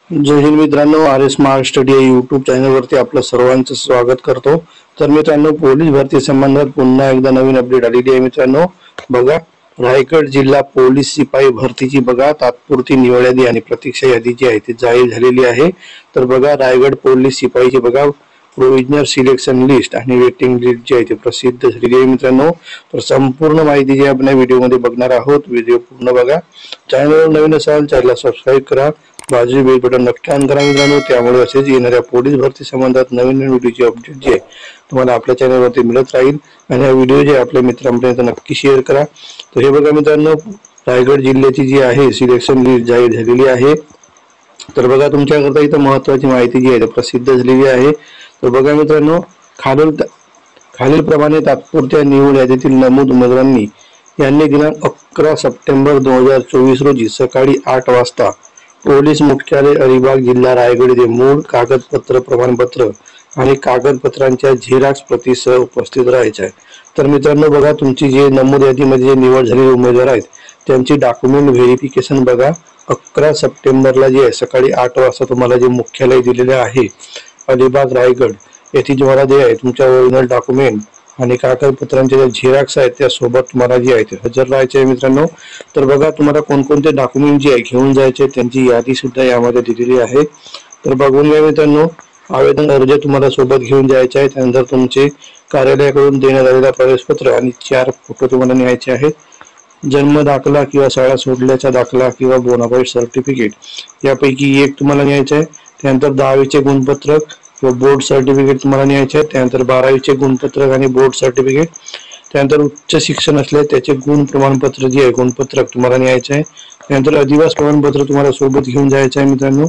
जय हिंद मित्रांनो, R S smart study या YouTube चॅनलवरती आपलं सर्वांचं स्वागत करतो। तर मित्रांनो, पोलीस भरती संबंधात पुन्हा एकदा नवीन अपडेट आलेली आहे। मित्रांनो बघा, रायगड जिल्हा पोलीस शिपाई भरतीची बघा तात्पुरती निवड यादी आणि प्रतीक्षा यादी जी आहे ती जाहीर झालेली आहे। तर बघा, रायगड पोलीस शिपाईची बघा प्रोविजनल सिलेक्शन लिस्ट आणि वेटिंग लिस्ट जी आहे ती प्रसिद्ध झालेली आहे। मित्रांनो, तर संपूर्ण माहिती जी आपण व्हिडिओमध्ये बघणार आहोत। व्हिडिओ पूर्ण बघा। चॅनलवर नवीन असाल चॅनलला सबस्क्राईब करा, बाजू बेल बटन नक्की ऑन करा मित्रांनो। त्यामुळे असेच येणाऱ्या पोलीस भरती संबंधात नवीन व्हिडिओची अपडेट जी आहे तुम्हाला आपल्या चॅनलवरती मिळत राहील। आणि हा व्हिडिओ जे आपल्या मित्रांपर्यंत नक्की शेअर करा। तर हे बघा मित्रांनो, रायगड जिल्ह्याची जी आहे सिलेक्शन लिस्ट जाहीर झालेली आहे। तर बघा, तुमच्याकरता इथं महत्त्वाची माहिती जी आहे प्रसिद्ध झालेली आहे। तर बघा मित्रांनो, खालीलप्रमाणे तात्पुरत्या निवड यादीतील नमूद उमेदवारांनी यांनी दिनांक 11 सप्टेंबर 2024 रोजी सकाळी 8 वाजता पोलीस मुख्यालय अलिबाग जिल्हा रायगड येथे मूळ कागदपत्र, प्रमाणपत्र आणि कागदपत्रांच्या झेरॉक्स प्रतीसह उपस्थित राहायचे आहे। तर मित्रांनो बघा, तुमची जे नमूद यादीमध्ये जे निवड झालेले उमेदवार आहेत त्यांची डॉक्युमेंट व्हेरिफिकेशन बघा 11 सप्टेंबरला जे आहे सकाळी 8 वाजता तुम्हाला जे मुख्यालय दिलेले आहे अलिबाग रायगड येथे तुम्हाला जे आहे तुमच्या ओरिजिनल डॉक्युमेंट आणि कागदपत्रांचे जे झेरॉक्स आहेत त्या सोबत तुम्हाला जे आहे ते हजर राहायचे आहे मित्रांनो। तर बघा, तुम्हाला कोणकोणते डॉक्युमेंट जे आहे घेऊन जायचे त्यांची यादी सुद्धा यामध्ये दिलेली आहे। तर बघून घ्या मित्रांनो, आवेदन अर्ज तुम्हाला सोबत घेऊन जायचे आहे। त्यानंतर तुमचे कार्यालयाकडून देण्यात आलेला प्रवेशपत्र आणि 4 फोटो तुम्हाला न्यायचे आहेत। जन्म दाखला किंवा शाळा सोडल्याचा दाखला किंवा बोनाफाईड सर्टिफिकेट यापैकी एक तुम्हाला न्यायचे आहे। त्यानंतर 10वीचे गुणपत्रक किंवा बोर्ड सर्टिफिकेट तुम्हाला न्यायचे आहे। त्यानंतर 12वीचे गुणपत्रक आणि बोर्ड सर्टिफिकेट, त्यानंतर उच्च शिक्षण असले त्याचे गुण प्रमाणपत्र जे आहे गुणपत्रक तुम्हाला न्यायचे आहे। त्यानंतर अधिवास प्रमाणपत्र तुम्हाला सोबत घेऊन जायचे आहे मित्रांनो।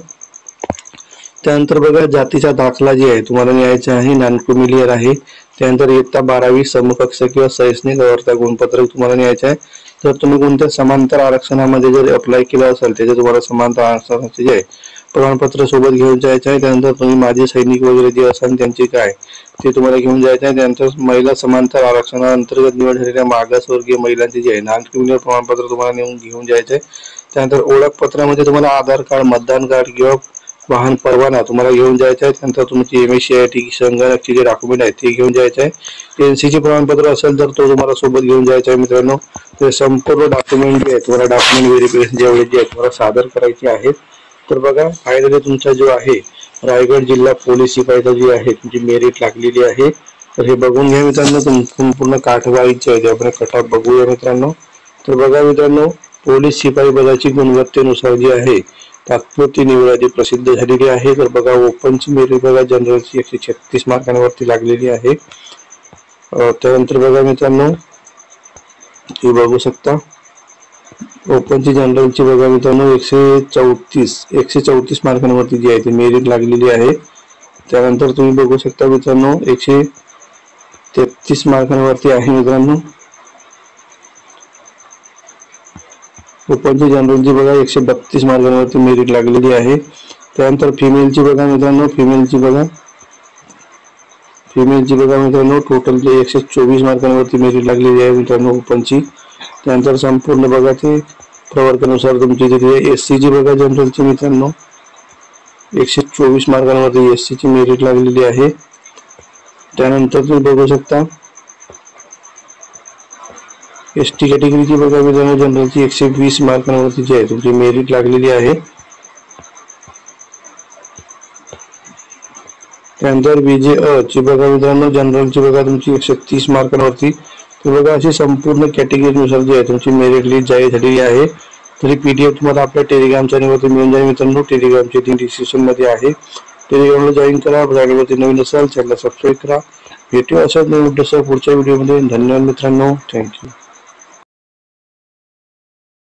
त्यानंतर बघा, जातीचा दाखला जे आहे तुम्हाला न्यायचा आहे, नॉन क्रिमिलियर आहे। त्यानंतर इयत्ता 12वी समकक्ष किंवा शैक्षणिक अवस्था गुणपत्रक तुम्हाला न्यायचे आहे। जर तुम्ही कोणत्या समांतर आरक्षणामध्ये जर अप्लाय केलं असेल त्याचे तुम्हाला समांतर आरक्षणाचे जे आहे प्रमाणपत्र सोबत घेऊन जायचे आहे। त्यानंतर तुम्ही माजी सैनिक वगैरे जे असाल त्यांचे काय ते तुम्हाला घेऊन जायचे आहे। त्यानंतर महिला समांतर आरक्षणाअंतर्गत निवड झालेल्या मागासवर्गीय महिलांचे जे आहे नॉन क्रिमिलियर प्रमाणपत्र तुम्हाला घेऊन जायचे आहे। त्यानंतर ओळखपत्रामध्ये तुम्हाला आधार कार्ड, मतदान कार्ड किंवा वाहन परवाना तुम्हाला घेऊन जायचा आहे। त्यानंतर तुमची MSCIT संगणकचे जे डॉक्युमेंट आहे ते घेऊन जायचे आहे। NC चे प्रमाणपत्र असेल तर तो तुम्हाला सोबत घेऊन जायचा आहे मित्रांनो। ते संपूर्ण डॉक्युमेंट जे आहे तुम्हाला डॉक्युमेंट व्हेरिफिकेशन जेवढे जे आहे तुम्हाला सादर करायचे आहेत। तर बघा, फायनली तुमचा जो आहे रायगड जिल्हा पोलीस शिपाईचा जी आहे तुमची मेरिट लागलेली आहे। तर हे बघून घ्या मित्रांनो, संपूर्ण काठवाईचे आहे आपण कटाप बघूया मित्रांनो। तर बघा मित्रांनो, पोलीस शिपाई पदाची गुणवत्तेनुसार जी आहे तात्पुरती निवड यादी प्रसिद्ध झालेली आहे। तर बघा, ओपनची मेरिट बघा जनरलची 136 मार्कांवरती लागलेली आहे। त्यानंतर बघा मित्रांनो, हे बघू शकता ओपनची जनरलची बघा मित्रांनो 134 मार्कांवरती जी आहे ती मेरिट लागलेली आहे। त्यानंतर तुम्ही बघू शकता मित्रांनो 133 मार्कांवरती आहे मित्रांनो ओपनची जनरलची बघा 132 मार्कांवरती मेरिट लागलेली आहे। त्यानंतर फिमेलची बघा मित्रांनो, फिमेलची बघा मित्रांनो टोटल 124 मार्कांवरती मेरिट लागलेली आहे मित्रांनो ओपनची। त्यानंतर संपूर्ण बघा ते प्रवर्गानुसार तुमची तिथे SC ची बघा जनरलची मित्रांनो 124 मार्कांवरती SC ची मेरिट लागलेली आहे। त्यानंतर तुम्ही बघू शकता ST कॅटेगरीची बघा मित्रांनो जनरलची 120 मार्कांवरती जी आहे तुमची मेरिट लागलेली आहे। त्यानंतर BJ ची बघा मित्रांनो जनरलची बघा तुमची 130 मार्कांवरती। तर बघा, अशी संपूर्ण कॅटेगरीनुसार जी आहे तुमची मेरिट लिस्ट जाहीर झालेली आहे। तरी PDF तुम्हाला आपल्या टेलिग्राम चॅनलवरती मिळून जाईल मित्रांनो। टेलिग्रामची लिंक डिस्क्रिप्शन मध्ये आहे, टेलिग्रामला जॉईन करा। चॅनलवरती नवीन असाल चॅनलला सबस्क्राईब करा। भेटूया अशाच नवीन पुढच्या व्हिडिओमध्ये। धन्यवाद मित्रांनो, थँक्यू।